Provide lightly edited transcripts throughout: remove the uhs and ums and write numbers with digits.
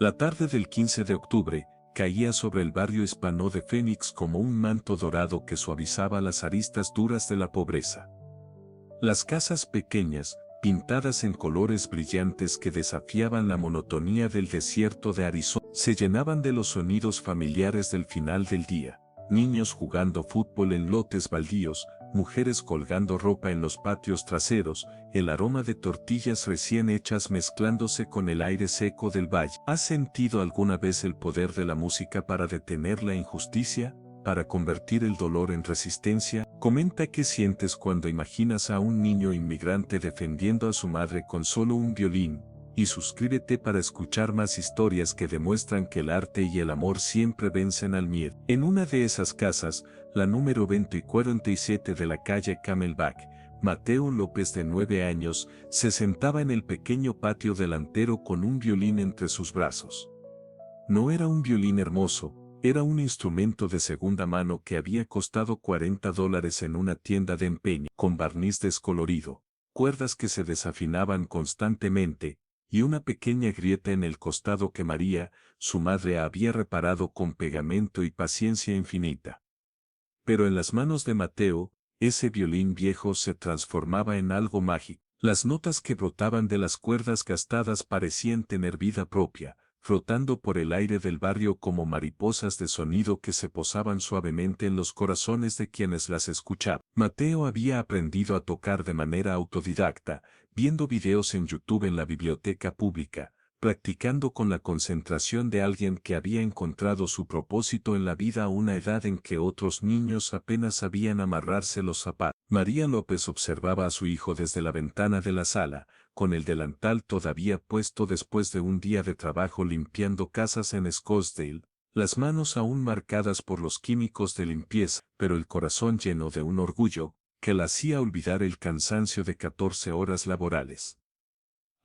La tarde del 15 de octubre caía sobre el barrio hispano de Phoenix como un manto dorado que suavizaba las aristas duras de la pobreza. Las casas pequeñas, pintadas en colores brillantes que desafiaban la monotonía del desierto de Arizona, se llenaban de los sonidos familiares del final del día. Niños jugando fútbol en lotes baldíos, mujeres colgando ropa en los patios traseros, el aroma de tortillas recién hechas mezclándose con el aire seco del valle. ¿Has sentido alguna vez el poder de la música para detener la injusticia, para convertir el dolor en resistencia? Comenta qué sientes cuando imaginas a un niño inmigrante defendiendo a su madre con solo un violín, y suscríbete para escuchar más historias que demuestran que el arte y el amor siempre vencen al miedo. En una de esas casas, la número 20 y 47 de la calle Camelback, Mateo López, de 9 años, se sentaba en el pequeño patio delantero con un violín entre sus brazos. No era un violín hermoso, era un instrumento de segunda mano que había costado $40 en una tienda de empeño, con barniz descolorido, cuerdas que se desafinaban constantemente, y una pequeña grieta en el costado que María, su madre, había reparado con pegamento y paciencia infinita. Pero en las manos de Mateo, ese violín viejo se transformaba en algo mágico. Las notas que brotaban de las cuerdas gastadas parecían tener vida propia, flotando por el aire del barrio como mariposas de sonido que se posaban suavemente en los corazones de quienes las escuchaban. Mateo había aprendido a tocar de manera autodidacta, viendo videos en YouTube en la biblioteca pública, practicando con la concentración de alguien que había encontrado su propósito en la vida a una edad en que otros niños apenas sabían amarrarse los zapatos. María López observaba a su hijo desde la ventana de la sala, con el delantal todavía puesto después de un día de trabajo limpiando casas en Scottsdale, las manos aún marcadas por los químicos de limpieza, pero el corazón lleno de un orgullo que la hacía olvidar el cansancio de 14 horas laborales.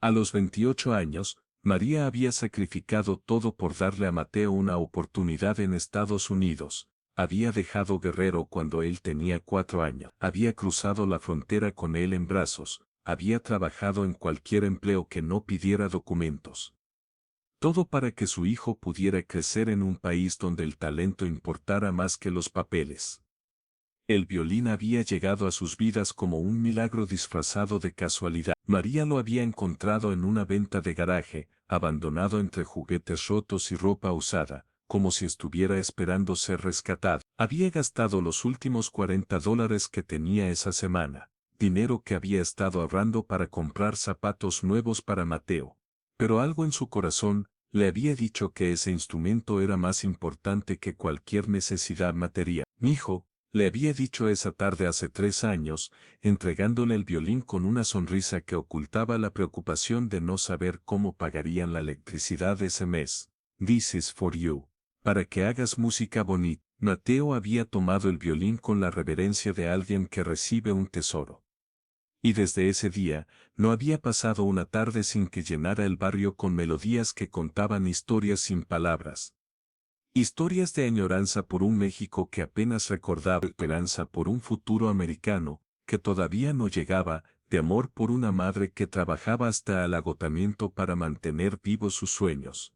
A los 28 años, María había sacrificado todo por darle a Mateo una oportunidad en Estados Unidos. Había dejado Guerrero cuando él tenía 4 años. Había cruzado la frontera con él en brazos. Había trabajado en cualquier empleo que no pidiera documentos. Todo para que su hijo pudiera crecer en un país donde el talento importara más que los papeles. El violín había llegado a sus vidas como un milagro disfrazado de casualidad. María lo había encontrado en una venta de garaje, abandonado entre juguetes rotos y ropa usada, como si estuviera esperando ser rescatado. Había gastado los últimos $40 que tenía esa semana, dinero que había estado ahorrando para comprar zapatos nuevos para Mateo. Pero algo en su corazón le había dicho que ese instrumento era más importante que cualquier necesidad material. «Mijo», le había dicho esa tarde hace 3 años, entregándole el violín con una sonrisa que ocultaba la preocupación de no saber cómo pagarían la electricidad ese mes. «This is for you. Para que hagas música bonita». Mateo había tomado el violín con la reverencia de alguien que recibe un tesoro. Y desde ese día, no había pasado una tarde sin que llenara el barrio con melodías que contaban historias sin palabras. Historias de añoranza por un México que apenas recordaba, esperanza por un futuro americano, que todavía no llegaba, de amor por una madre que trabajaba hasta el agotamiento para mantener vivos sus sueños.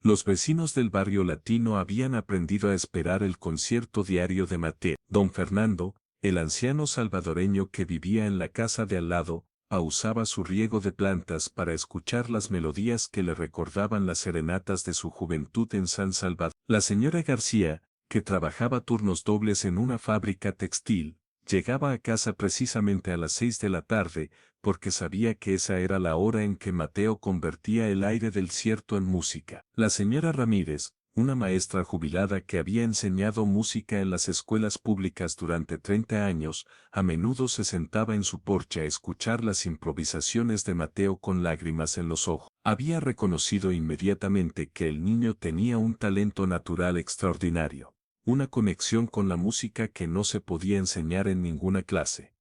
Los vecinos del barrio latino habían aprendido a esperar el concierto diario de Mateo. Don Fernando, el anciano salvadoreño que vivía en la casa de al lado, pausaba su riego de plantas para escuchar las melodías que le recordaban las serenatas de su juventud en San Salvador. La señora García, que trabajaba turnos dobles en una fábrica textil, llegaba a casa precisamente a las 6 de la tarde, porque sabía que esa era la hora en que Mateo convertía el aire del desierto en música. La señora Ramírez, una maestra jubilada que había enseñado música en las escuelas públicas durante 30 años, a menudo se sentaba en su porche a escuchar las improvisaciones de Mateo con lágrimas en los ojos. Había reconocido inmediatamente que el niño tenía un talento natural extraordinario, una conexión con la música que no se podía enseñar en ninguna clase.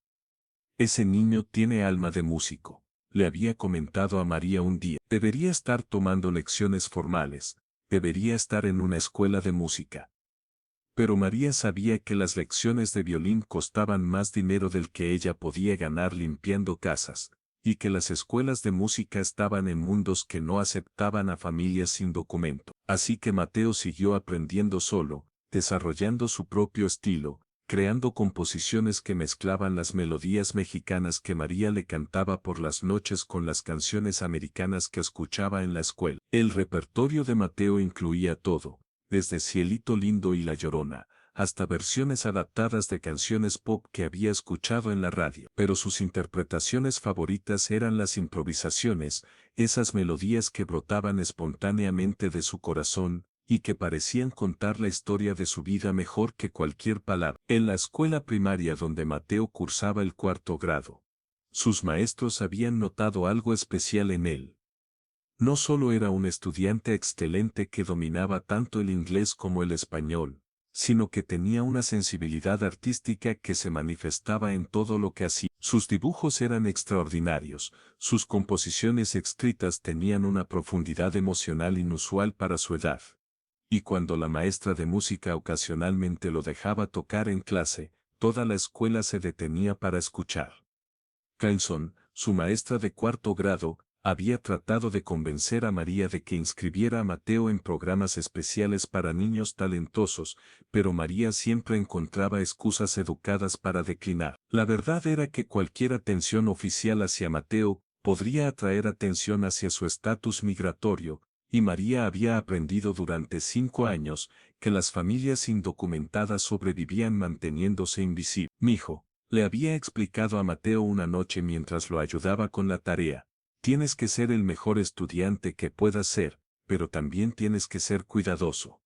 «Ese niño tiene alma de músico», le había comentado a María un día. «Debería estar tomando lecciones formales, debería estar en una escuela de música». Pero María sabía que las lecciones de violín costaban más dinero del que ella podía ganar limpiando casas, y que las escuelas de música estaban en mundos que no aceptaban a familias sin documento. Así que Mateo siguió aprendiendo solo, desarrollando su propio estilo, creando composiciones que mezclaban las melodías mexicanas que María le cantaba por las noches con las canciones americanas que escuchaba en la escuela. El repertorio de Mateo incluía todo, desde Cielito Lindo y La Llorona, hasta versiones adaptadas de canciones pop que había escuchado en la radio. Pero sus interpretaciones favoritas eran las improvisaciones, esas melodías que brotaban espontáneamente de su corazón, y que parecían contar la historia de su vida mejor que cualquier palabra. En la escuela primaria donde Mateo cursaba el 4º grado, sus maestros habían notado algo especial en él. No solo era un estudiante excelente que dominaba tanto el inglés como el español, sino que tenía una sensibilidad artística que se manifestaba en todo lo que hacía. Sus dibujos eran extraordinarios, sus composiciones escritas tenían una profundidad emocional inusual para su edad. Y cuando la maestra de música ocasionalmente lo dejaba tocar en clase, toda la escuela se detenía para escuchar. Canson, su maestra de 4º grado, había tratado de convencer a María de que inscribiera a Mateo en programas especiales para niños talentosos, pero María siempre encontraba excusas educadas para declinar. La verdad era que cualquier atención oficial hacia Mateo podría atraer atención hacia su estatus migratorio, y María había aprendido durante 5 años que las familias indocumentadas sobrevivían manteniéndose invisibles. Mijo, le había explicado a Mateo una noche mientras lo ayudaba con la tarea. Tienes que ser el mejor estudiante que puedas ser, pero también tienes que ser cuidadoso.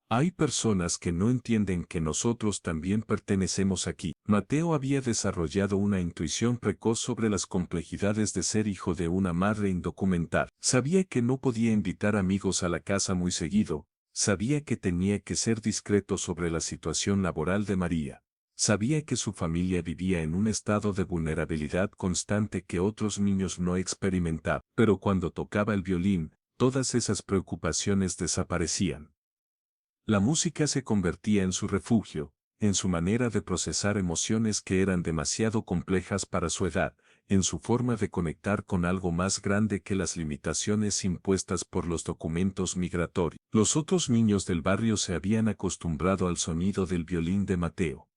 Hay personas que no entienden que nosotros también pertenecemos aquí. Mateo había desarrollado una intuición precoz sobre las complejidades de ser hijo de una madre indocumentada. Sabía que no podía invitar amigos a la casa muy seguido, sabía que tenía que ser discreto sobre la situación laboral de María. Sabía que su familia vivía en un estado de vulnerabilidad constante que otros niños no experimentaban. Pero cuando tocaba el violín, todas esas preocupaciones desaparecían. La música se convertía en su refugio, en su manera de procesar emociones que eran demasiado complejas para su edad, en su forma de conectar con algo más grande que las limitaciones impuestas por los documentos migratorios. Los otros niños del barrio se habían acostumbrado al sonido del violín de Mateo.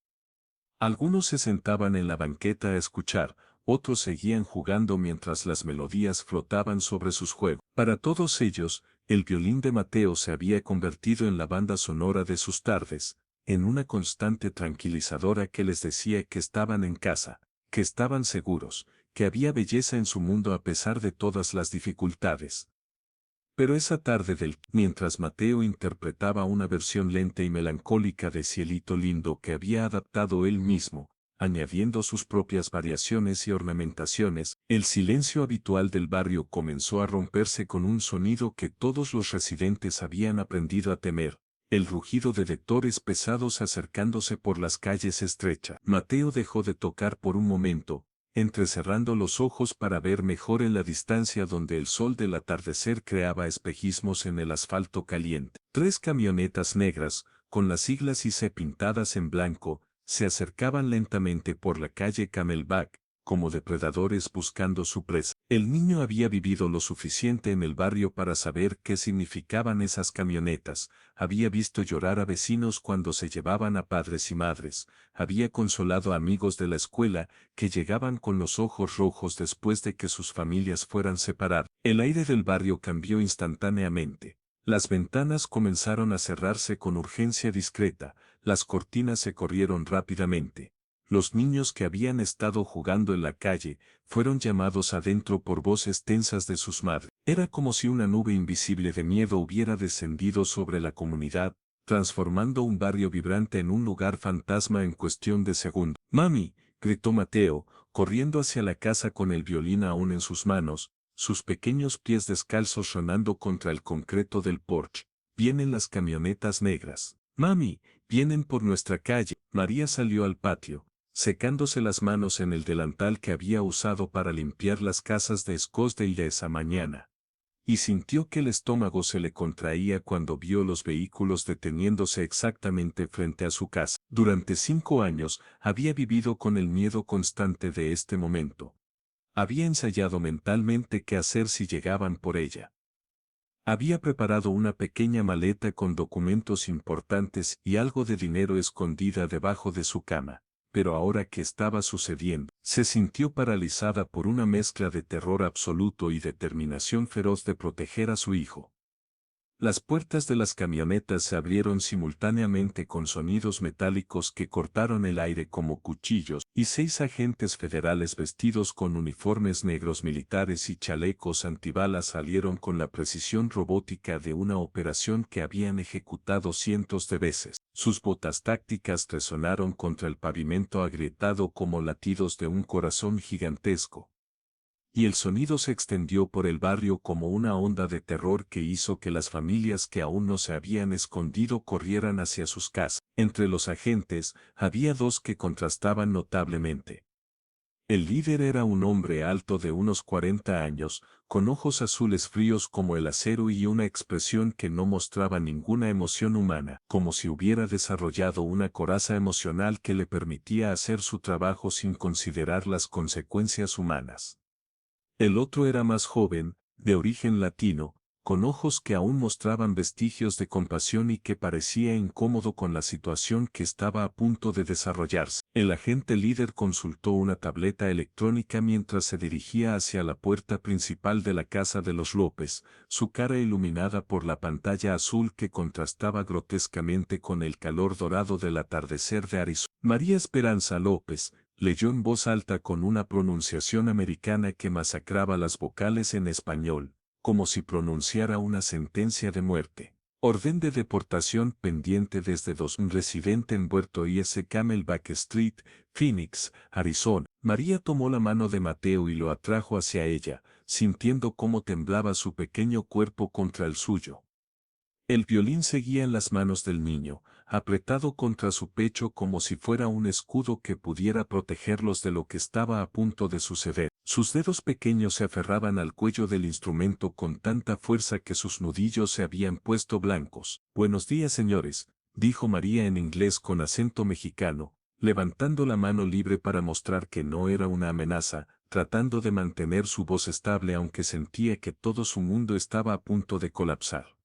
Algunos se sentaban en la banqueta a escuchar, otros seguían jugando mientras las melodías flotaban sobre sus juegos. Para todos ellos, el violín de Mateo se había convertido en la banda sonora de sus tardes, en una constante tranquilizadora que les decía que estaban en casa, que estaban seguros, que había belleza en su mundo a pesar de todas las dificultades. Pero esa tarde mientras Mateo interpretaba una versión lenta y melancólica de Cielito Lindo que había adaptado él mismo, añadiendo sus propias variaciones y ornamentaciones, el silencio habitual del barrio comenzó a romperse con un sonido que todos los residentes habían aprendido a temer, el rugido de vectores pesados acercándose por las calles estrechas. Mateo dejó de tocar por un momento, entrecerrando los ojos para ver mejor en la distancia donde el sol del atardecer creaba espejismos en el asfalto caliente. 3 camionetas negras, con las siglas IC pintadas en blanco, se acercaban lentamente por la calle Camelback, como depredadores buscando su presa. El niño había vivido lo suficiente en el barrio para saber qué significaban esas camionetas, había visto llorar a vecinos cuando se llevaban a padres y madres, había consolado a amigos de la escuela que llegaban con los ojos rojos después de que sus familias fueran separadas. El aire del barrio cambió instantáneamente. Las ventanas comenzaron a cerrarse con urgencia discreta, las cortinas se corrieron rápidamente. Los niños que habían estado jugando en la calle fueron llamados adentro por voces tensas de sus madres. Era como si una nube invisible de miedo hubiera descendido sobre la comunidad, transformando un barrio vibrante en un lugar fantasma en cuestión de segundos. «Mami», gritó Mateo, corriendo hacia la casa con el violín aún en sus manos, sus pequeños pies descalzos sonando contra el concreto del porche. «Vienen las camionetas negras. Mami, vienen por nuestra calle». María salió al patio, secándose las manos en el delantal que había usado para limpiar las casas de Scottsdale esa mañana. Y sintió que el estómago se le contraía cuando vio los vehículos deteniéndose exactamente frente a su casa. Durante 5 años había vivido con el miedo constante de este momento. Había ensayado mentalmente qué hacer si llegaban por ella. Había preparado una pequeña maleta con documentos importantes y algo de dinero escondida debajo de su cama, pero ahora que estaba sucediendo, se sintió paralizada por una mezcla de terror absoluto y determinación feroz de proteger a su hijo. Las puertas de las camionetas se abrieron simultáneamente con sonidos metálicos que cortaron el aire como cuchillos, y 6 agentes federales vestidos con uniformes negros militares y chalecos antibalas salieron con la precisión robótica de una operación que habían ejecutado cientos de veces. Sus botas tácticas resonaron contra el pavimento agrietado como latidos de un corazón gigantesco. Y el sonido se extendió por el barrio como una onda de terror que hizo que las familias que aún no se habían escondido corrieran hacia sus casas. Entre los agentes, había 2 que contrastaban notablemente. El líder era un hombre alto de unos 40 años, con ojos azules fríos como el acero y una expresión que no mostraba ninguna emoción humana, como si hubiera desarrollado una coraza emocional que le permitía hacer su trabajo sin considerar las consecuencias humanas. El otro era más joven, de origen latino, con ojos que aún mostraban vestigios de compasión y que parecía incómodo con la situación que estaba a punto de desarrollarse. El agente líder consultó una tableta electrónica mientras se dirigía hacia la puerta principal de la casa de los López, su cara iluminada por la pantalla azul que contrastaba grotescamente con el calor dorado del atardecer de Arizona. María Esperanza López leyó en voz alta con una pronunciación americana que masacraba las vocales en español, como si pronunciara una sentencia de muerte. Orden de deportación pendiente desde un residente en Puerto IS Camelback Street, Phoenix, Arizona. María tomó la mano de Mateo y lo atrajo hacia ella, sintiendo cómo temblaba su pequeño cuerpo contra el suyo. El violín seguía en las manos del niño, apretado contra su pecho como si fuera un escudo que pudiera protegerlos de lo que estaba a punto de suceder. Sus dedos pequeños se aferraban al cuello del instrumento con tanta fuerza que sus nudillos se habían puesto blancos. Buenos días, señores, dijo María en inglés con acento mexicano, levantando la mano libre para mostrar que no era una amenaza, tratando de mantener su voz estable aunque sentía que todo su mundo estaba a punto de colapsar.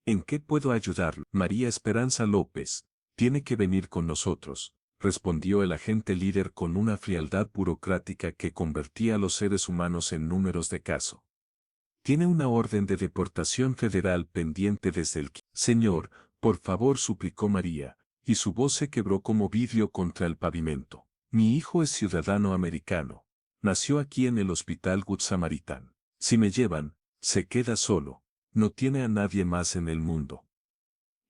¿En qué puedo ayudarlo? María Esperanza López, tiene que venir con nosotros, respondió el agente líder con una frialdad burocrática que convertía a los seres humanos en números de caso. Tiene una orden de deportación federal pendiente desde el... Señor, por favor, suplicó María, y su voz se quebró como vidrio contra el pavimento. Mi hijo es ciudadano americano. Nació aquí en el Hospital Good Samaritan. Si me llevan, se queda solo. No tiene a nadie más en el mundo.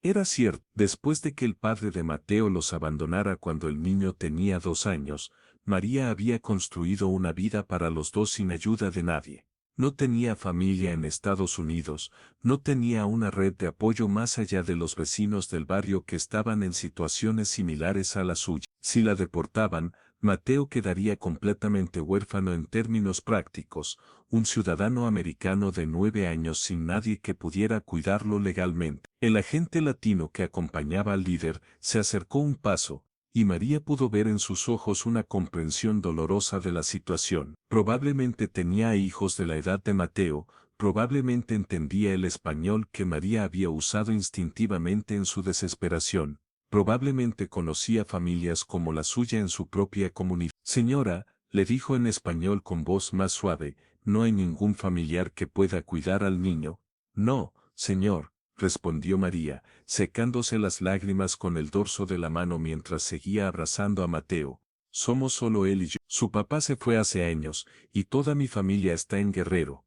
Era cierto, después de que el padre de Mateo los abandonara cuando el niño tenía 2 años, María había construido una vida para los dos sin ayuda de nadie. No tenía familia en Estados Unidos, no tenía una red de apoyo más allá de los vecinos del barrio que estaban en situaciones similares a la suya. Si la deportaban, Mateo quedaría completamente huérfano en términos prácticos, un ciudadano americano de 9 años sin nadie que pudiera cuidarlo legalmente. El agente latino que acompañaba al líder se acercó un paso, y María pudo ver en sus ojos una comprensión dolorosa de la situación. Probablemente tenía hijos de la edad de Mateo, probablemente entendía el español que María había usado instintivamente en su desesperación. Probablemente conocía familias como la suya en su propia comunidad. Señora, le dijo en español con voz más suave, no hay ningún familiar que pueda cuidar al niño. No, señor, respondió María, secándose las lágrimas con el dorso de la mano mientras seguía abrazando a Mateo. Somos solo él y yo. Su papá se fue hace años, y toda mi familia está en Guerrero.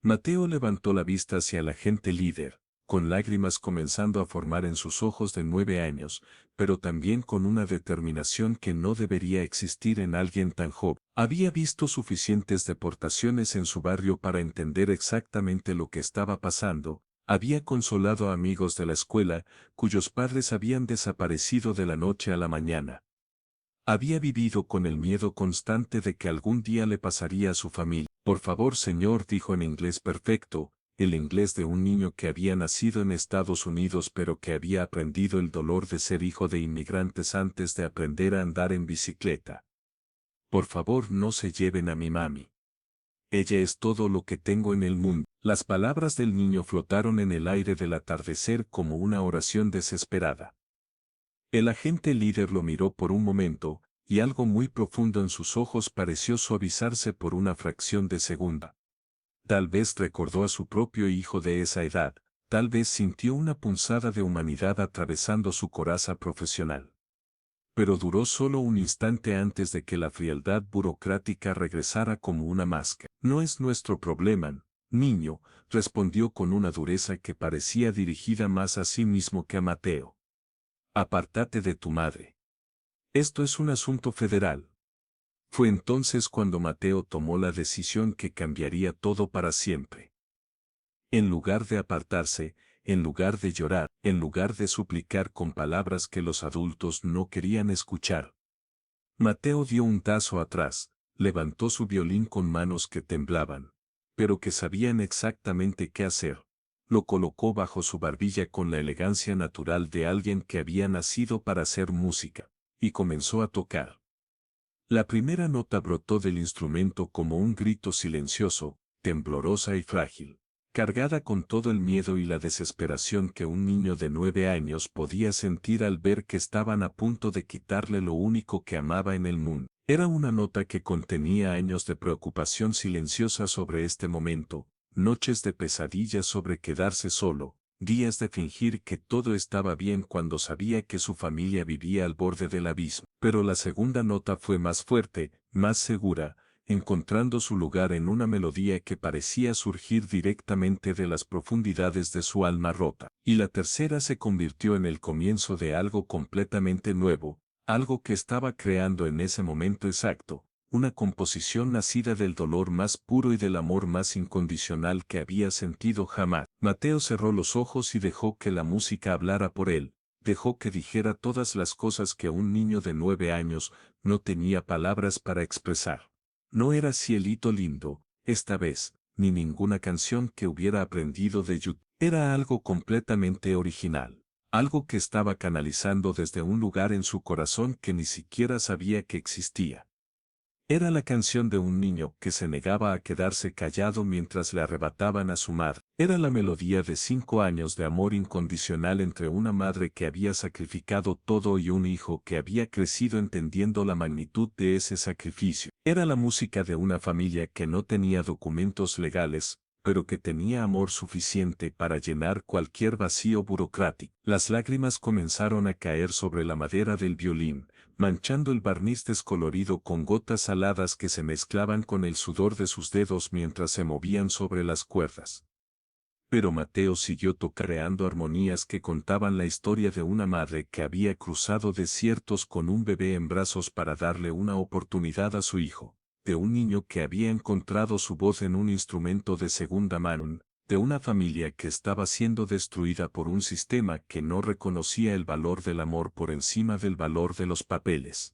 Mateo levantó la vista hacia el agente líder, con lágrimas comenzando a formar en sus ojos de 9 años, pero también con una determinación que no debería existir en alguien tan joven. Había visto suficientes deportaciones en su barrio para entender exactamente lo que estaba pasando. Había consolado a amigos de la escuela, cuyos padres habían desaparecido de la noche a la mañana. Había vivido con el miedo constante de que algún día le pasaría a su familia. Por favor, señor, dijo en inglés perfecto, el inglés de un niño que había nacido en Estados Unidos pero que había aprendido el dolor de ser hijo de inmigrantes antes de aprender a andar en bicicleta. Por favor, no se lleven a mi mami. Ella es todo lo que tengo en el mundo. Las palabras del niño flotaron en el aire del atardecer como una oración desesperada. El agente líder lo miró por un momento, y algo muy profundo en sus ojos pareció suavizarse por una fracción de segundo. Tal vez recordó a su propio hijo de esa edad, tal vez sintió una punzada de humanidad atravesando su coraza profesional. Pero duró solo un instante antes de que la frialdad burocrática regresara como una máscara. No es nuestro problema, niño, respondió con una dureza que parecía dirigida más a sí mismo que a Mateo. Apártate de tu madre. Esto es un asunto federal. Fue entonces cuando Mateo tomó la decisión que cambiaría todo para siempre. En lugar de apartarse, en lugar de llorar, en lugar de suplicar con palabras que los adultos no querían escuchar, Mateo dio un paso atrás, levantó su violín con manos que temblaban, pero que sabían exactamente qué hacer. Lo colocó bajo su barbilla con la elegancia natural de alguien que había nacido para hacer música, y comenzó a tocar. La primera nota brotó del instrumento como un grito silencioso, temblorosa y frágil, cargada con todo el miedo y la desesperación que un niño de 9 años podía sentir al ver que estaban a punto de quitarle lo único que amaba en el mundo. Era una nota que contenía años de preocupación silenciosa sobre este momento, noches de pesadillas sobre quedarse solo, días de fingir que todo estaba bien cuando sabía que su familia vivía al borde del abismo. Pero la segunda nota fue más fuerte, más segura, encontrando su lugar en una melodía que parecía surgir directamente de las profundidades de su alma rota. Y la tercera se convirtió en el comienzo de algo completamente nuevo, algo que estaba creando en ese momento exacto, una composición nacida del dolor más puro y del amor más incondicional que había sentido jamás. Mateo cerró los ojos y dejó que la música hablara por él, dejó que dijera todas las cosas que un niño de 9 años no tenía palabras para expresar. No era Cielito lindo, esta vez, ni ninguna canción que hubiera aprendido de YouTube. Era algo completamente original, algo que estaba canalizando desde un lugar en su corazón que ni siquiera sabía que existía. Era la canción de un niño que se negaba a quedarse callado mientras le arrebataban a su madre. Era la melodía de 5 años de amor incondicional entre una madre que había sacrificado todo y un hijo que había crecido entendiendo la magnitud de ese sacrificio. Era la música de una familia que no tenía documentos legales, pero que tenía amor suficiente para llenar cualquier vacío burocrático. Las lágrimas comenzaron a caer sobre la madera del violín, manchando el barniz descolorido con gotas saladas que se mezclaban con el sudor de sus dedos mientras se movían sobre las cuerdas. Pero Mateo siguió creando armonías que contaban la historia de una madre que había cruzado desiertos con un bebé en brazos para darle una oportunidad a su hijo, de un niño que había encontrado su voz en un instrumento de segunda mano, de una familia que estaba siendo destruida por un sistema que no reconocía el valor del amor por encima del valor de los papeles.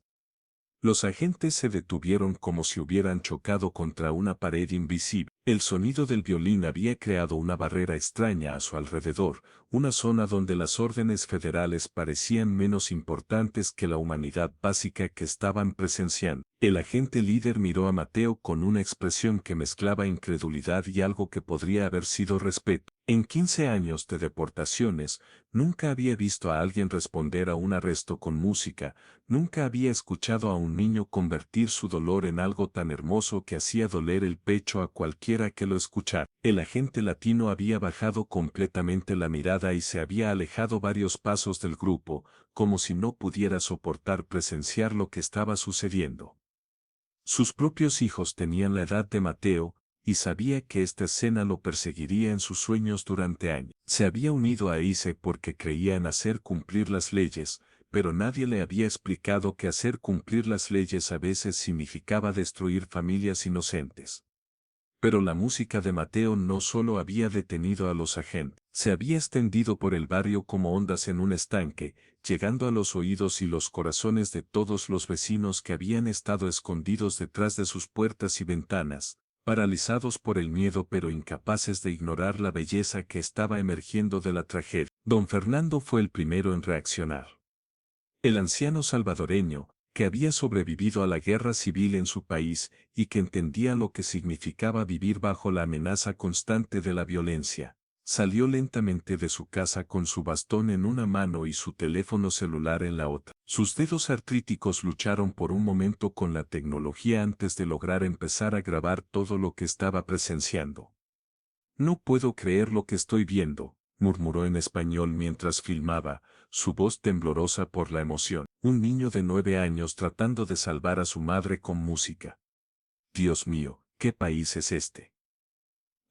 Los agentes se detuvieron como si hubieran chocado contra una pared invisible. El sonido del violín había creado una barrera extraña a su alrededor, una zona donde las órdenes federales parecían menos importantes que la humanidad básica que estaban presenciando. El agente líder miró a Mateo con una expresión que mezclaba incredulidad y algo que podría haber sido respeto. En 15 años de deportaciones, nunca había visto a alguien responder a un arresto con música, nunca había escuchado a un niño convertir su dolor en algo tan hermoso que hacía doler el pecho a cualquiera que lo escuchara. El agente latino había bajado completamente la mirada y se había alejado varios pasos del grupo, como si no pudiera soportar presenciar lo que estaba sucediendo. Sus propios hijos tenían la edad de Mateo, y sabía que esta escena lo perseguiría en sus sueños durante años. Se había unido a ICE porque creía en hacer cumplir las leyes, pero nadie le había explicado que hacer cumplir las leyes a veces significaba destruir familias inocentes. Pero la música de Mateo no solo había detenido a los agentes, se había extendido por el barrio como ondas en un estanque, llegando a los oídos y los corazones de todos los vecinos que habían estado escondidos detrás de sus puertas y ventanas, paralizados por el miedo pero incapaces de ignorar la belleza que estaba emergiendo de la tragedia. Don Fernando fue el primero en reaccionar. El anciano salvadoreño, que había sobrevivido a la guerra civil en su país y que entendía lo que significaba vivir bajo la amenaza constante de la violencia. Salió lentamente de su casa con su bastón en una mano y su teléfono celular en la otra. Sus dedos artríticos lucharon por un momento con la tecnología antes de lograr empezar a grabar todo lo que estaba presenciando. No puedo creer lo que estoy viendo, murmuró en español mientras filmaba, su voz temblorosa por la emoción. Un niño de 9 años tratando de salvar a su madre con música. Dios mío, ¿qué país es este?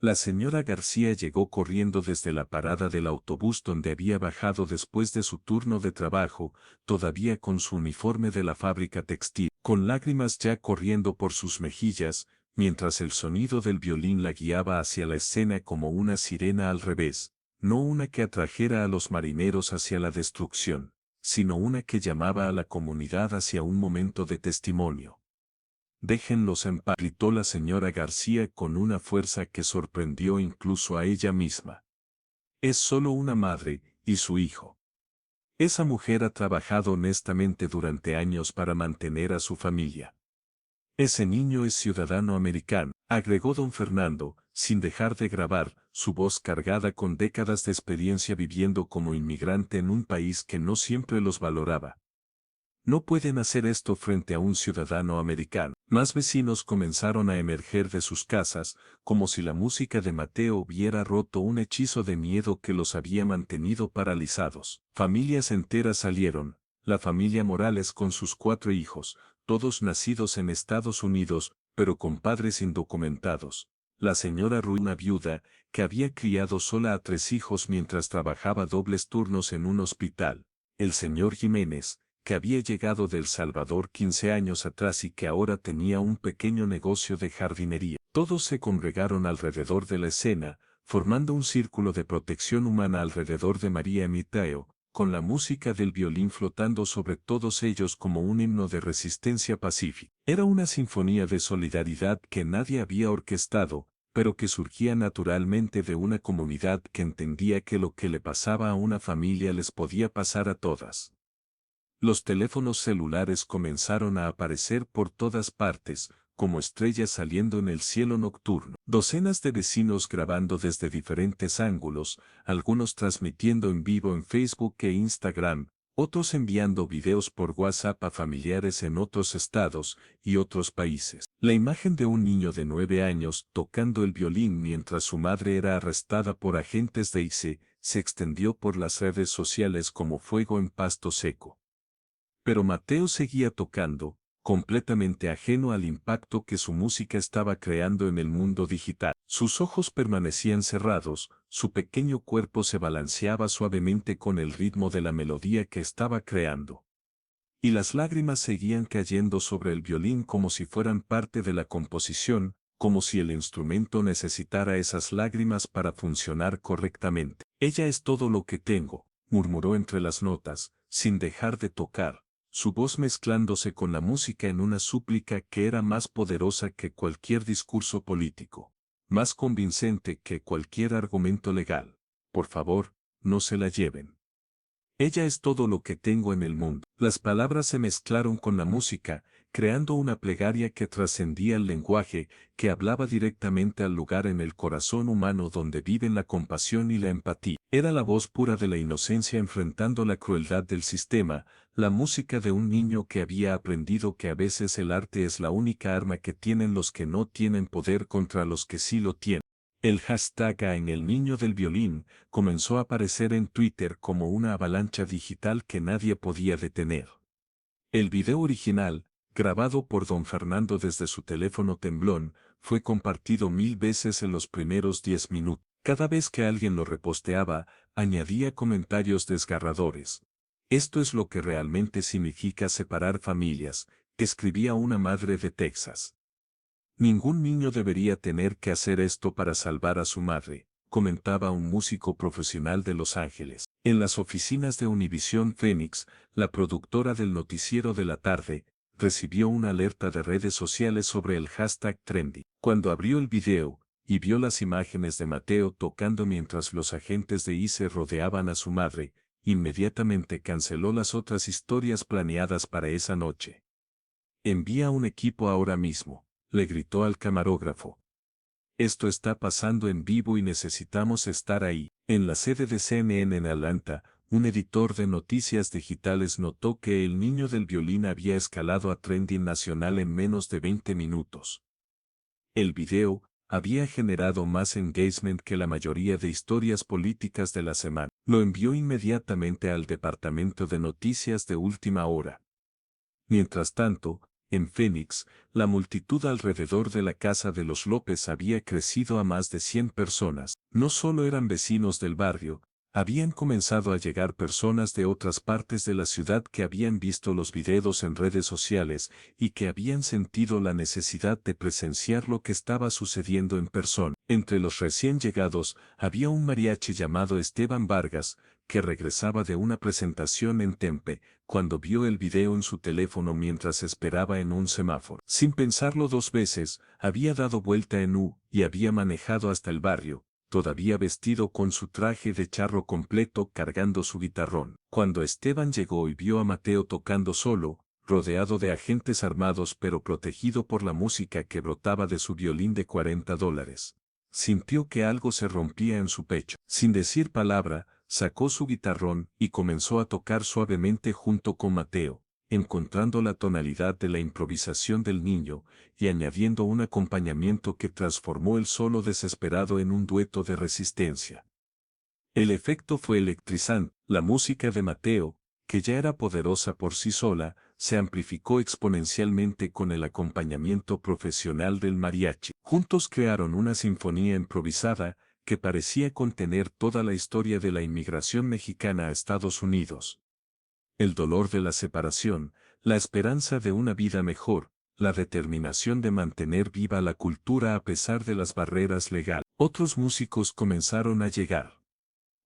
La señora García llegó corriendo desde la parada del autobús donde había bajado después de su turno de trabajo, todavía con su uniforme de la fábrica textil, con lágrimas ya corriendo por sus mejillas, mientras el sonido del violín la guiaba hacia la escena como una sirena al revés, no una que atrajera a los marineros hacia la destrucción, sino una que llamaba a la comunidad hacia un momento de testimonio. Déjenlos en paz, gritó la señora García con una fuerza que sorprendió incluso a ella misma. Es solo una madre y su hijo. Esa mujer ha trabajado honestamente durante años para mantener a su familia. Ese niño es ciudadano americano, agregó don Fernando, sin dejar de grabar, su voz cargada con décadas de experiencia viviendo como inmigrante en un país que no siempre los valoraba. No pueden hacer esto frente a un ciudadano americano. Más vecinos comenzaron a emerger de sus casas, como si la música de Mateo hubiera roto un hechizo de miedo que los había mantenido paralizados. Familias enteras salieron, la familia Morales con sus 4 hijos, todos nacidos en Estados Unidos, pero con padres indocumentados. La señora Ruina viuda, que había criado sola a 3 hijos mientras trabajaba dobles turnos en un hospital. El señor Jiménez, que había llegado de El Salvador 15 años atrás y que ahora tenía un pequeño negocio de jardinería. Todos se congregaron alrededor de la escena, formando un círculo de protección humana alrededor de María y Mateo, con la música del violín flotando sobre todos ellos como un himno de resistencia pacífica. Era una sinfonía de solidaridad que nadie había orquestado, pero que surgía naturalmente de una comunidad que entendía que lo que le pasaba a una familia les podía pasar a todas. Los teléfonos celulares comenzaron a aparecer por todas partes, como estrellas saliendo en el cielo nocturno. Docenas de vecinos grabando desde diferentes ángulos, algunos transmitiendo en vivo en Facebook e Instagram, otros enviando videos por WhatsApp a familiares en otros estados y otros países. La imagen de un niño de 9 años tocando el violín mientras su madre era arrestada por agentes de ICE se extendió por las redes sociales como fuego en pasto seco. Pero Mateo seguía tocando, completamente ajeno al impacto que su música estaba creando en el mundo digital. Sus ojos permanecían cerrados, su pequeño cuerpo se balanceaba suavemente con el ritmo de la melodía que estaba creando. Y las lágrimas seguían cayendo sobre el violín como si fueran parte de la composición, como si el instrumento necesitara esas lágrimas para funcionar correctamente. Ella es todo lo que tengo, murmuró entre las notas, sin dejar de tocar, su voz mezclándose con la música en una súplica que era más poderosa que cualquier discurso político, más convincente que cualquier argumento legal. Por favor, no se la lleven. Ella es todo lo que tengo en el mundo. Las palabras se mezclaron con la música, creando una plegaria que trascendía el lenguaje, que hablaba directamente al lugar en el corazón humano donde viven la compasión y la empatía. Era la voz pura de la inocencia enfrentando la crueldad del sistema, la música de un niño que había aprendido que a veces el arte es la única arma que tienen los que no tienen poder contra los que sí lo tienen. El hashtag en el niño del violín comenzó a aparecer en Twitter como una avalancha digital que nadie podía detener. El video original, grabado por don Fernando desde su teléfono temblón, fue compartido 1000 veces en los primeros 10 minutos. Cada vez que alguien lo reposteaba, añadía comentarios desgarradores. Esto es lo que realmente significa separar familias, escribía una madre de Texas. Ningún niño debería tener que hacer esto para salvar a su madre, comentaba un músico profesional de Los Ángeles. En las oficinas de Univision Phoenix, la productora del noticiero de la tarde, recibió una alerta de redes sociales sobre el hashtag trendy. Cuando abrió el video, y vio las imágenes de Mateo tocando mientras los agentes de ICE rodeaban a su madre, inmediatamente canceló las otras historias planeadas para esa noche. Envía un equipo ahora mismo, le gritó al camarógrafo. Esto está pasando en vivo y necesitamos estar ahí. En la sede de CNN en Atlanta, un editor de noticias digitales notó que el niño del violín había escalado a trending nacional en menos de 20 minutos. El video había generado más engagement que la mayoría de historias políticas de la semana. Lo envió inmediatamente al departamento de noticias de última hora. Mientras tanto, en Phoenix, la multitud alrededor de la casa de los López había crecido a más de 100 personas. No solo eran vecinos del barrio, habían comenzado a llegar personas de otras partes de la ciudad que habían visto los videos en redes sociales y que habían sentido la necesidad de presenciar lo que estaba sucediendo en persona. Entre los recién llegados había un mariachi llamado Esteban Vargas, que regresaba de una presentación en Tempe, cuando vio el video en su teléfono mientras esperaba en un semáforo. Sin pensarlo dos veces, había dado vuelta en U y había manejado hasta el barrio, todavía vestido con su traje de charro completo cargando su guitarrón. Cuando Esteban llegó y vio a Mateo tocando solo, rodeado de agentes armados pero protegido por la música que brotaba de su violín de $40, sintió que algo se rompía en su pecho. Sin decir palabra, sacó su guitarrón y comenzó a tocar suavemente junto con Mateo, encontrando la tonalidad de la improvisación del niño y añadiendo un acompañamiento que transformó el solo desesperado en un dueto de resistencia. El efecto fue electrizante. La música de Mateo, que ya era poderosa por sí sola, se amplificó exponencialmente con el acompañamiento profesional del mariachi. Juntos crearon una sinfonía improvisada que parecía contener toda la historia de la inmigración mexicana a Estados Unidos. El dolor de la separación, la esperanza de una vida mejor, la determinación de mantener viva la cultura a pesar de las barreras legales. Otros músicos comenzaron a llegar.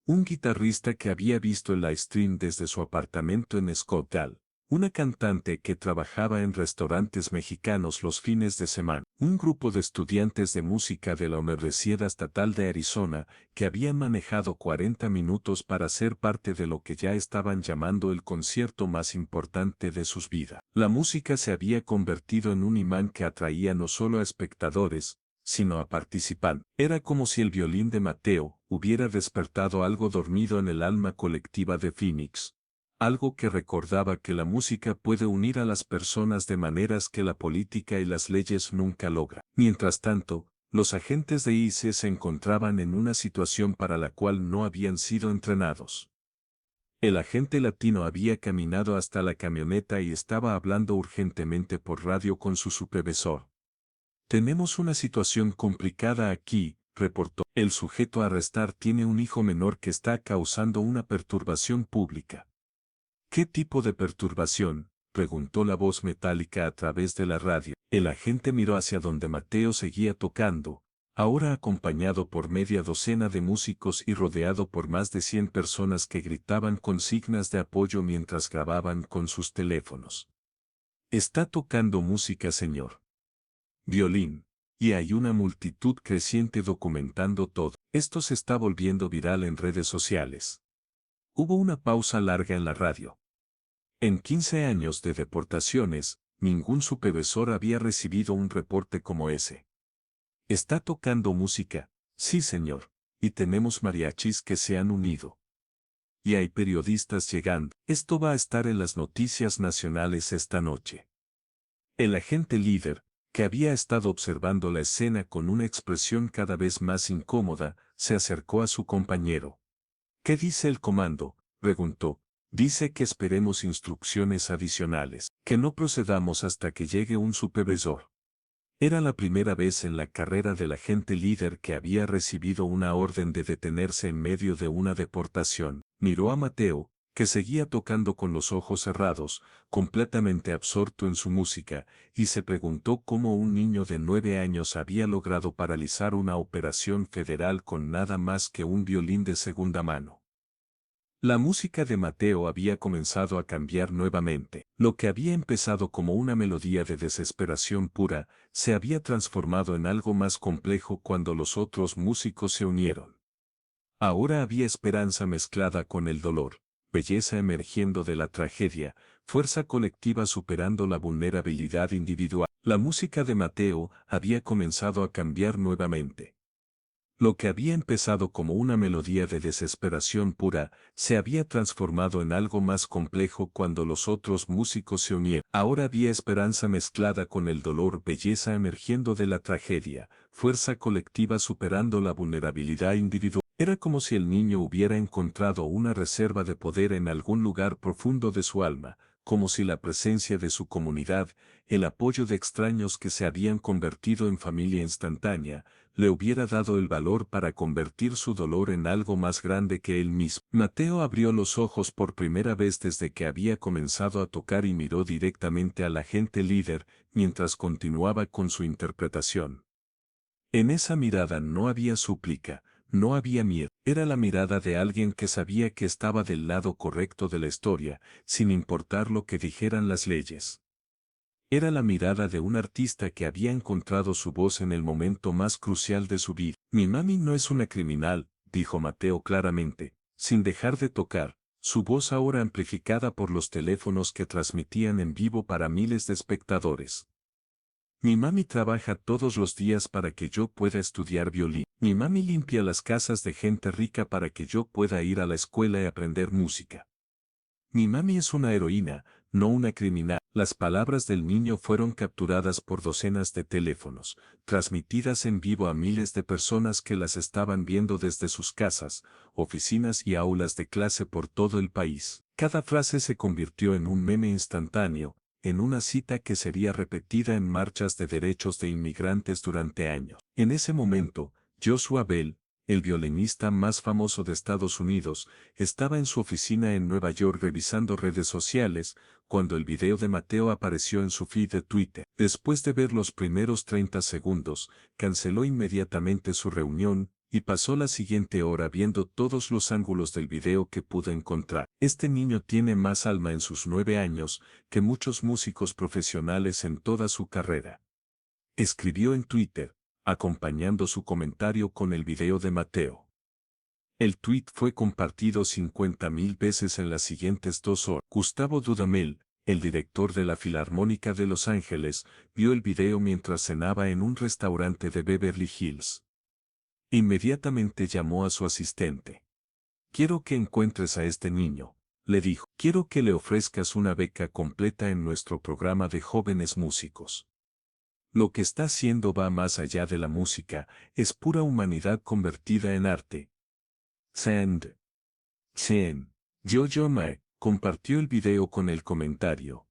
Un guitarrista que había visto el live stream desde su apartamento en Scottsdale, una cantante que trabajaba en restaurantes mexicanos los fines de semana, un grupo de estudiantes de música de la Universidad Estatal de Arizona que habían manejado 40 minutos para ser parte de lo que ya estaban llamando el concierto más importante de sus vidas. La música se había convertido en un imán que atraía no solo a espectadores, sino a participantes. Era como si el violín de Mateo hubiera despertado algo dormido en el alma colectiva de Phoenix. Algo que recordaba que la música puede unir a las personas de maneras que la política y las leyes nunca logran. Mientras tanto, los agentes de ICE se encontraban en una situación para la cual no habían sido entrenados. El agente latino había caminado hasta la camioneta y estaba hablando urgentemente por radio con su supervisor. Tenemos una situación complicada aquí, reportó. El sujeto a arrestar tiene un hijo menor que está causando una perturbación pública. ¿Qué tipo de perturbación?, preguntó la voz metálica a través de la radio. El agente miró hacia donde Mateo seguía tocando, ahora acompañado por media docena de músicos y rodeado por más de 100 personas que gritaban consignas de apoyo mientras grababan con sus teléfonos. Está tocando música, señor. Violín. Y hay una multitud creciente documentando todo. Esto se está volviendo viral en redes sociales. Hubo una pausa larga en la radio. En 15 años de deportaciones, ningún supervisor había recibido un reporte como ese. ¿Está tocando música? Sí, señor. Y tenemos mariachis que se han unido. Y hay periodistas llegando. Esto va a estar en las noticias nacionales esta noche. El agente líder, que había estado observando la escena con una expresión cada vez más incómoda, se acercó a su compañero. ¿Qué dice el comando?, preguntó. Dice que esperemos instrucciones adicionales, que no procedamos hasta que llegue un supervisor. Era la primera vez en la carrera del agente líder que había recibido una orden de detenerse en medio de una deportación. Miró a Mateo, que seguía tocando con los ojos cerrados, completamente absorto en su música, y se preguntó cómo un niño de 9 años había logrado paralizar una operación federal con nada más que un violín de segunda mano. La música de Mateo había comenzado a cambiar nuevamente. Lo que había empezado como una melodía de desesperación pura, se había transformado en algo más complejo cuando los otros músicos se unieron. Ahora había esperanza mezclada con el dolor, belleza emergiendo de la tragedia, fuerza colectiva superando la vulnerabilidad individual. La música de Mateo había comenzado a cambiar nuevamente. Lo que había empezado como una melodía de desesperación pura, se había transformado en algo más complejo cuando los otros músicos se unieron. Ahora había esperanza mezclada con el dolor, belleza emergiendo de la tragedia, fuerza colectiva superando la vulnerabilidad individual. Era como si el niño hubiera encontrado una reserva de poder en algún lugar profundo de su alma, como si la presencia de su comunidad, el apoyo de extraños que se habían convertido en familia instantánea, le hubiera dado el valor para convertir su dolor en algo más grande que él mismo. Mateo abrió los ojos por primera vez desde que había comenzado a tocar y miró directamente al agente líder mientras continuaba con su interpretación. En esa mirada no había súplica, no había miedo, era la mirada de alguien que sabía que estaba del lado correcto de la historia, sin importar lo que dijeran las leyes. Era la mirada de un artista que había encontrado su voz en el momento más crucial de su vida. Mi mami no es una criminal, dijo Mateo claramente, sin dejar de tocar, su voz ahora amplificada por los teléfonos que transmitían en vivo para miles de espectadores. Mi mami trabaja todos los días para que yo pueda estudiar violín. Mi mami limpia las casas de gente rica para que yo pueda ir a la escuela y aprender música. Mi mami es una heroína, no una criminal. Las palabras del niño fueron capturadas por docenas de teléfonos, transmitidas en vivo a miles de personas que las estaban viendo desde sus casas, oficinas y aulas de clase por todo el país. Cada frase se convirtió en un meme instantáneo, en una cita que sería repetida en marchas de derechos de inmigrantes durante años. En ese momento, Joshua Bell, el violinista más famoso de Estados Unidos, estaba en su oficina en Nueva York revisando redes sociales, cuando el video de Mateo apareció en su feed de Twitter. Después de ver los primeros 30 segundos, canceló inmediatamente su reunión, y pasó la siguiente hora viendo todos los ángulos del video que pudo encontrar. Este niño tiene más alma en sus 9 años que muchos músicos profesionales en toda su carrera. Escribió en Twitter, acompañando su comentario con el video de Mateo. El tweet fue compartido 50.000 veces en las siguientes 2 horas. Gustavo Dudamel, el director de la Filarmónica de Los Ángeles, vio el video mientras cenaba en un restaurante de Beverly Hills. Inmediatamente llamó a su asistente. Quiero que encuentres a este niño, le dijo. Quiero que le ofrezcas una beca completa en nuestro programa de jóvenes músicos. Lo que está haciendo va más allá de la música, es pura humanidad convertida en arte. Send. Jojo Mae compartió el video con el comentario.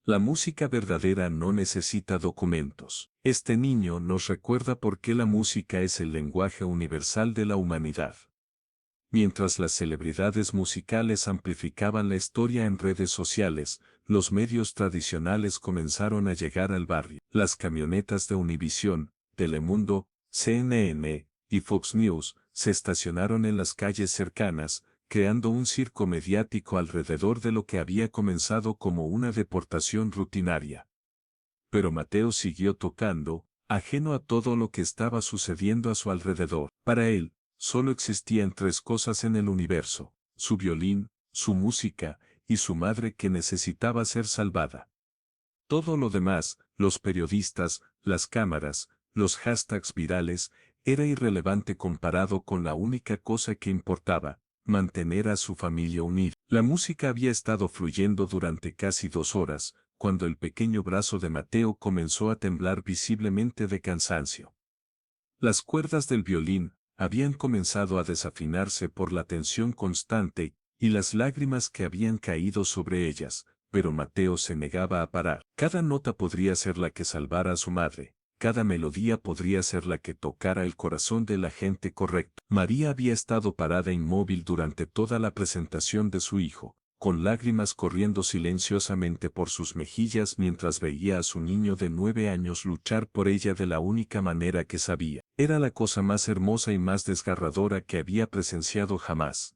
La música verdadera no necesita documentos. Este niño nos recuerda por qué la música es el lenguaje universal de la humanidad. Mientras las celebridades musicales amplificaban la historia en redes sociales, los medios tradicionales comenzaron a llegar al barrio. Las camionetas de Univisión, Telemundo, CNN y Fox News se estacionaron en las calles cercanas, creando un circo mediático alrededor de lo que había comenzado como una deportación rutinaria. Pero Mateo siguió tocando, ajeno a todo lo que estaba sucediendo a su alrededor. Para él, solo existían 3 cosas en el universo: su violín, su música, y su madre que necesitaba ser salvada. Todo lo demás, los periodistas, las cámaras, los hashtags virales, era irrelevante comparado con la única cosa que importaba: mantener a su familia unida. La música había estado fluyendo durante casi 2 horas, cuando el pequeño brazo de Mateo comenzó a temblar visiblemente de cansancio. Las cuerdas del violín habían comenzado a desafinarse por la tensión constante y las lágrimas que habían caído sobre ellas, pero Mateo se negaba a parar. Cada nota podría ser la que salvara a su madre, cada melodía podría ser la que tocara el corazón de la gente correcta. María había estado parada inmóvil durante toda la presentación de su hijo, con lágrimas corriendo silenciosamente por sus mejillas mientras veía a su niño de 9 años luchar por ella de la única manera que sabía. Era la cosa más hermosa y más desgarradora que había presenciado jamás.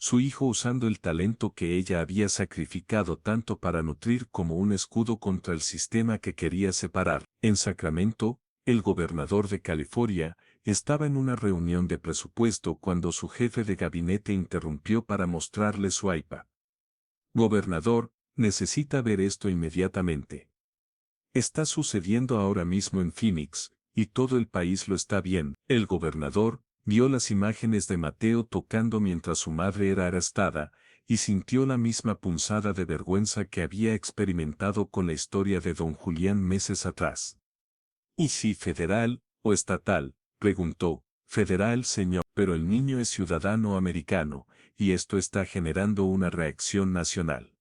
Su hijo usando el talento que ella había sacrificado tanto para nutrir como un escudo contra el sistema que quería separar. En Sacramento, el gobernador de California estaba en una reunión de presupuesto cuando su jefe de gabinete interrumpió para mostrarle su iPad. Gobernador, necesita ver esto inmediatamente. Está sucediendo ahora mismo en Phoenix, y todo el país lo está viendo. El gobernador vio las imágenes de Mateo tocando mientras su madre era arrestada, y sintió la misma punzada de vergüenza que había experimentado con la historia de don Julián meses atrás. ¿Y si federal o estatal? Preguntó. Federal, señor, pero el niño es ciudadano americano, y esto está generando una reacción nacional.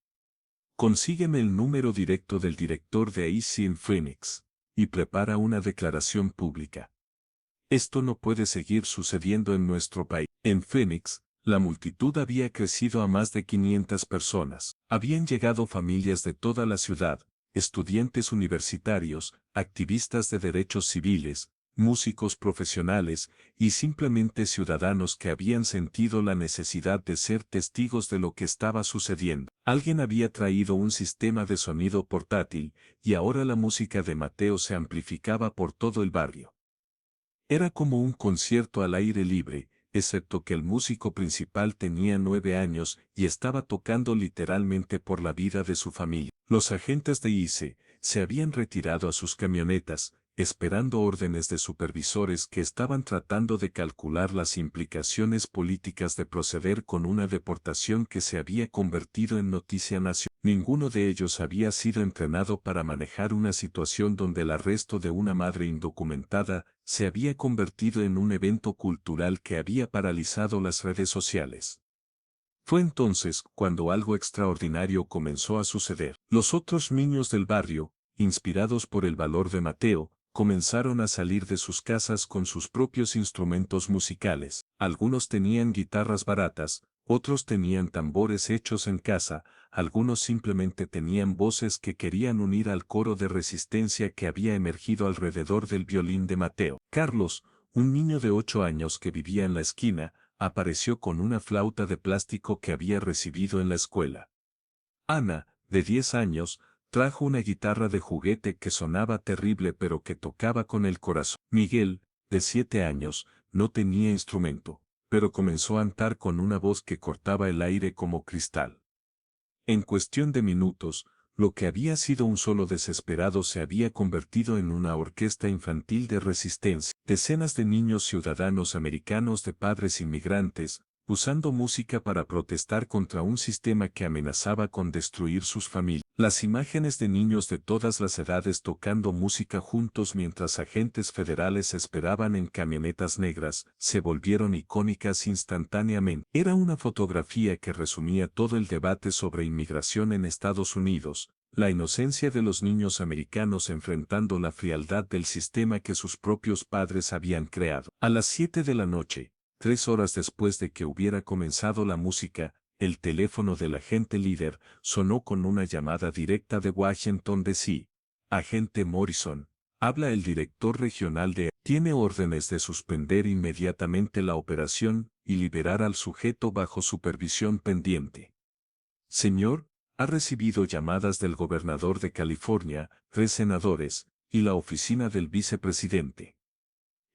Consígueme el número directo del director de IC en Phoenix, y prepara una declaración pública. Esto no puede seguir sucediendo en nuestro país. En Phoenix, la multitud había crecido a más de 500 personas. Habían llegado familias de toda la ciudad, estudiantes universitarios, activistas de derechos civiles, músicos profesionales y simplemente ciudadanos que habían sentido la necesidad de ser testigos de lo que estaba sucediendo. Alguien había traído un sistema de sonido portátil y ahora la música de Mateo se amplificaba por todo el barrio. Era como un concierto al aire libre, excepto que el músico principal tenía 9 años y estaba tocando literalmente por la vida de su familia. Los agentes de ICE se habían retirado a sus camionetas, esperando órdenes de supervisores que estaban tratando de calcular las implicaciones políticas de proceder con una deportación que se había convertido en noticia nacional. Ninguno de ellos había sido entrenado para manejar una situación donde el arresto de una madre indocumentada se había convertido en un evento cultural que había paralizado las redes sociales. Fue entonces cuando algo extraordinario comenzó a suceder. Los otros niños del barrio, inspirados por el valor de Mateo, comenzaron a salir de sus casas con sus propios instrumentos musicales. Algunos tenían guitarras baratas, otros tenían tambores hechos en casa, algunos simplemente tenían voces que querían unir al coro de resistencia que había emergido alrededor del violín de Mateo. Carlos, un niño de 8 años que vivía en la esquina, apareció con una flauta de plástico que había recibido en la escuela. Ana, de 10 años, trajo una guitarra de juguete que sonaba terrible pero que tocaba con el corazón. Miguel, de 7 años, no tenía instrumento, pero comenzó a cantar con una voz que cortaba el aire como cristal. En cuestión de minutos, lo que había sido un solo desesperado se había convertido en una orquesta infantil de resistencia. Decenas de niños ciudadanos americanos de padres inmigrantes, usando música para protestar contra un sistema que amenazaba con destruir sus familias. Las imágenes de niños de todas las edades tocando música juntos mientras agentes federales esperaban en camionetas negras, se volvieron icónicas instantáneamente. Era una fotografía que resumía todo el debate sobre inmigración en Estados Unidos, la inocencia de los niños americanos enfrentando la frialdad del sistema que sus propios padres habían creado. A las 7 de la noche, 3 horas después de que hubiera comenzado la música, el teléfono del agente líder sonó con una llamada directa de Washington D.C. Agente Morrison, habla el director regional de... Tiene órdenes de suspender inmediatamente la operación y liberar al sujeto bajo supervisión pendiente. Señor, ha recibido llamadas del gobernador de California, 3 senadores, y la oficina del vicepresidente.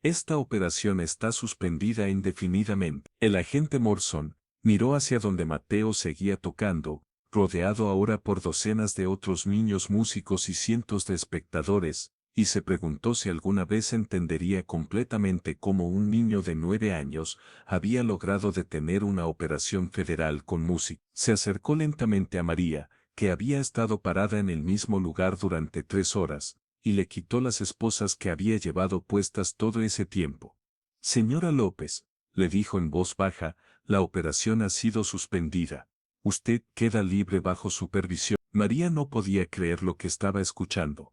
Esta operación está suspendida indefinidamente. El agente Morrison miró hacia donde Mateo seguía tocando, rodeado ahora por docenas de otros niños músicos y cientos de espectadores, y se preguntó si alguna vez entendería completamente cómo un niño de 9 años había logrado detener una operación federal con música. Se acercó lentamente a María, que había estado parada en el mismo lugar durante 3 horas, y le quitó las esposas que había llevado puestas todo ese tiempo. Señora López, le dijo en voz baja, la operación ha sido suspendida. Usted queda libre bajo supervisión. María no podía creer lo que estaba escuchando.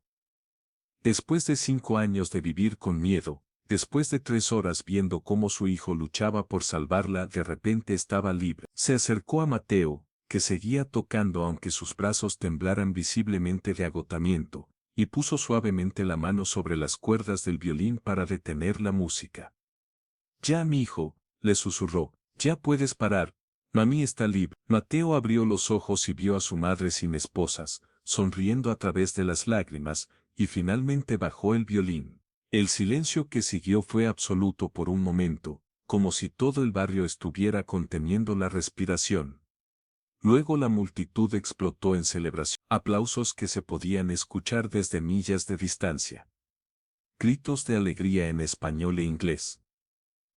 Después de 5 años de vivir con miedo, después de 3 horas viendo cómo su hijo luchaba por salvarla, de repente estaba libre. Se acercó a Mateo, que seguía tocando aunque sus brazos temblaran visiblemente de agotamiento, y puso suavemente la mano sobre las cuerdas del violín para detener la música. Ya, mi hijo, le susurró, ya puedes parar, mami está libre. Mateo abrió los ojos y vio a su madre sin esposas, sonriendo a través de las lágrimas, y finalmente bajó el violín. El silencio que siguió fue absoluto por un momento, como si todo el barrio estuviera conteniendo la respiración. Luego la multitud explotó en celebración, aplausos que se podían escuchar desde millas de distancia. Gritos de alegría en español e inglés.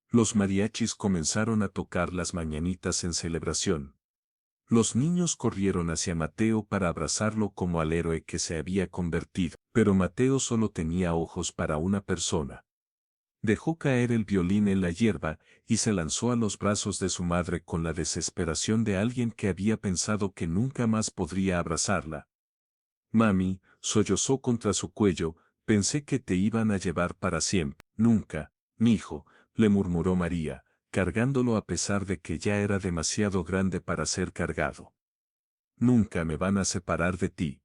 Los mariachis comenzaron a tocar las mañanitas en celebración. Los niños corrieron hacia Mateo para abrazarlo como al héroe que se había convertido, pero Mateo solo tenía ojos para una persona. Dejó caer el violín en la hierba y se lanzó a los brazos de su madre con la desesperación de alguien que había pensado que nunca más podría abrazarla. Mami, sollozó contra su cuello, pensé que te iban a llevar para siempre. Nunca, mijo, le murmuró María, cargándolo a pesar de que ya era demasiado grande para ser cargado. Nunca me van a separar de ti.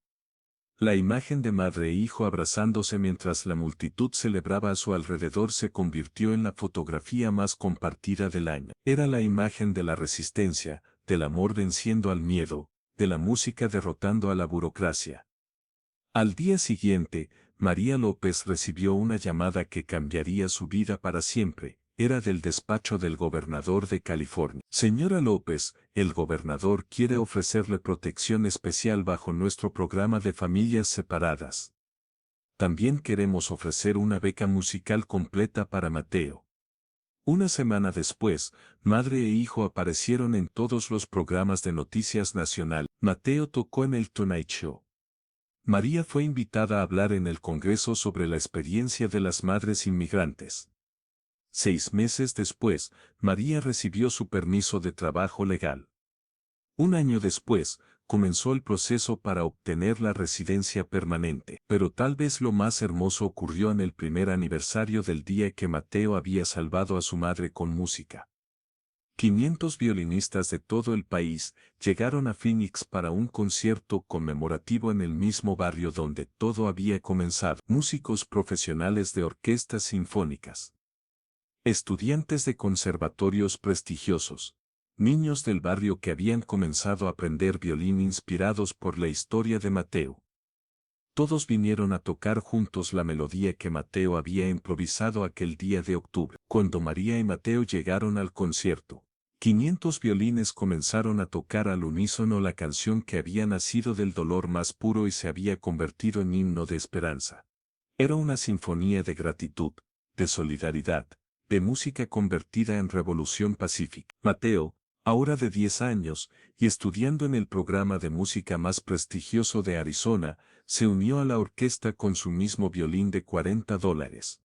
La imagen de madre e hijo abrazándose mientras la multitud celebraba a su alrededor se convirtió en la fotografía más compartida del año. Era la imagen de la resistencia, del amor venciendo al miedo, de la música derrotando a la burocracia. Al día siguiente, María López recibió una llamada que cambiaría su vida para siempre. Era del despacho del gobernador de California. Señora López, el gobernador quiere ofrecerle protección especial bajo nuestro programa de familias separadas. También queremos ofrecer una beca musical completa para Mateo. Una semana después, madre e hijo aparecieron en todos los programas de noticias nacional. Mateo tocó en el Tonight Show. María fue invitada a hablar en el Congreso sobre la experiencia de las madres inmigrantes. 6 meses después, María recibió su permiso de trabajo legal. Un año después, comenzó el proceso para obtener la residencia permanente. Pero tal vez lo más hermoso ocurrió en el primer aniversario del día que Mateo había salvado a su madre con música. 500 violinistas de todo el país llegaron a Phoenix para un concierto conmemorativo en el mismo barrio donde todo había comenzado. Músicos profesionales de orquestas sinfónicas. Estudiantes de conservatorios prestigiosos, niños del barrio que habían comenzado a aprender violín inspirados por la historia de Mateo. Todos vinieron a tocar juntos la melodía que Mateo había improvisado aquel día de octubre. Cuando María y Mateo llegaron al concierto, 500 violines comenzaron a tocar al unísono la canción que había nacido del dolor más puro y se había convertido en himno de esperanza. Era una sinfonía de gratitud, de solidaridad, de música convertida en revolución pacífica. Mateo, ahora de 10 años, y estudiando en el programa de música más prestigioso de Arizona, se unió a la orquesta con su mismo violín de $40.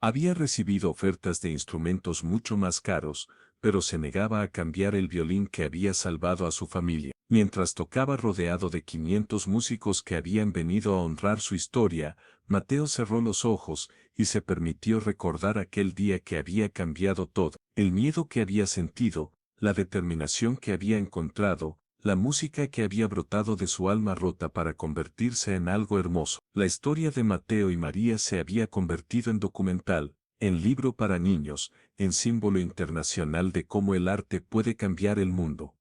Había recibido ofertas de instrumentos mucho más caros, pero se negaba a cambiar el violín que había salvado a su familia. Mientras tocaba rodeado de 500 músicos que habían venido a honrar su historia, Mateo cerró los ojos y se permitió recordar aquel día que había cambiado todo, el miedo que había sentido, la determinación que había encontrado, la música que había brotado de su alma rota para convertirse en algo hermoso. La historia de Mateo y María se había convertido en documental, en libro para niños, en símbolo internacional de cómo el arte puede cambiar el mundo.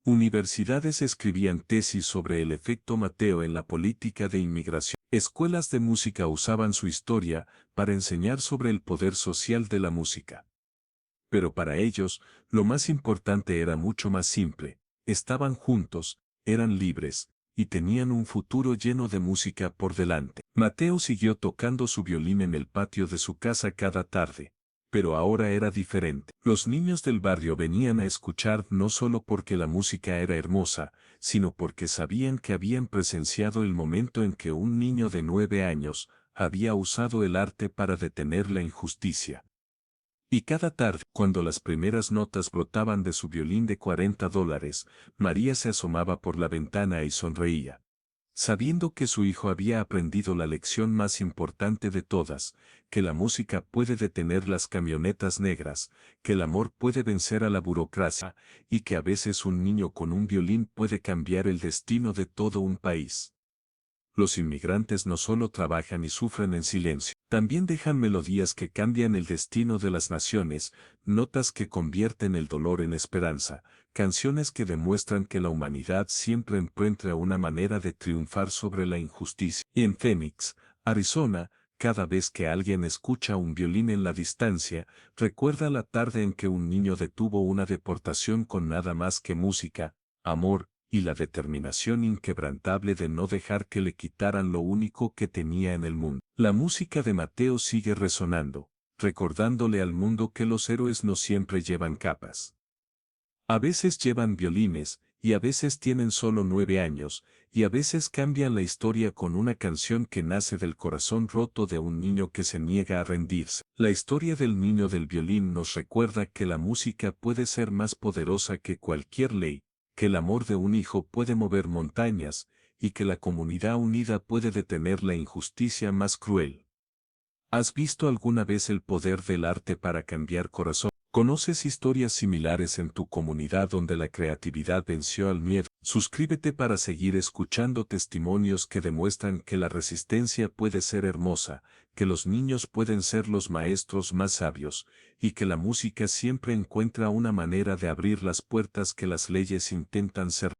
Universidades escribían tesis sobre el efecto Mateo en la política de inmigración. Escuelas de música usaban su historia para enseñar sobre el poder social de la música. Pero para ellos, lo más importante era mucho más simple. Estaban juntos, eran libres, y tenían un futuro lleno de música por delante. Mateo siguió tocando su violín en el patio de su casa cada tarde. Pero ahora era diferente. Los niños del barrio venían a escuchar no solo porque la música era hermosa, sino porque sabían que habían presenciado el momento en que un niño de 9 años había usado el arte para detener la injusticia. Y cada tarde, cuando las primeras notas brotaban de su violín de $40, María se asomaba por la ventana y sonreía. Sabiendo que su hijo había aprendido la lección más importante de todas, que la música puede detener las camionetas negras, que el amor puede vencer a la burocracia, y que a veces un niño con un violín puede cambiar el destino de todo un país. Los inmigrantes no solo trabajan y sufren en silencio, también dejan melodías que cambian el destino de las naciones, notas que convierten el dolor en esperanza, canciones que demuestran que la humanidad siempre encuentra una manera de triunfar sobre la injusticia. Y en Phoenix, Arizona, cada vez que alguien escucha un violín en la distancia, recuerda la tarde en que un niño detuvo una deportación con nada más que música, amor, y la determinación inquebrantable de no dejar que le quitaran lo único que tenía en el mundo. La música de Mateo sigue resonando, recordándole al mundo que los héroes no siempre llevan capas. A veces llevan violines, y a veces tienen solo 9 años, y a veces cambian la historia con una canción que nace del corazón roto de un niño que se niega a rendirse. La historia del niño del violín nos recuerda que la música puede ser más poderosa que cualquier ley, que el amor de un hijo puede mover montañas, y que la comunidad unida puede detener la injusticia más cruel. ¿Has visto alguna vez el poder del arte para cambiar corazón? ¿Conoces historias similares en tu comunidad donde la creatividad venció al miedo? Suscríbete para seguir escuchando testimonios que demuestran que la resistencia puede ser hermosa, que los niños pueden ser los maestros más sabios, y que la música siempre encuentra una manera de abrir las puertas que las leyes intentan cerrar.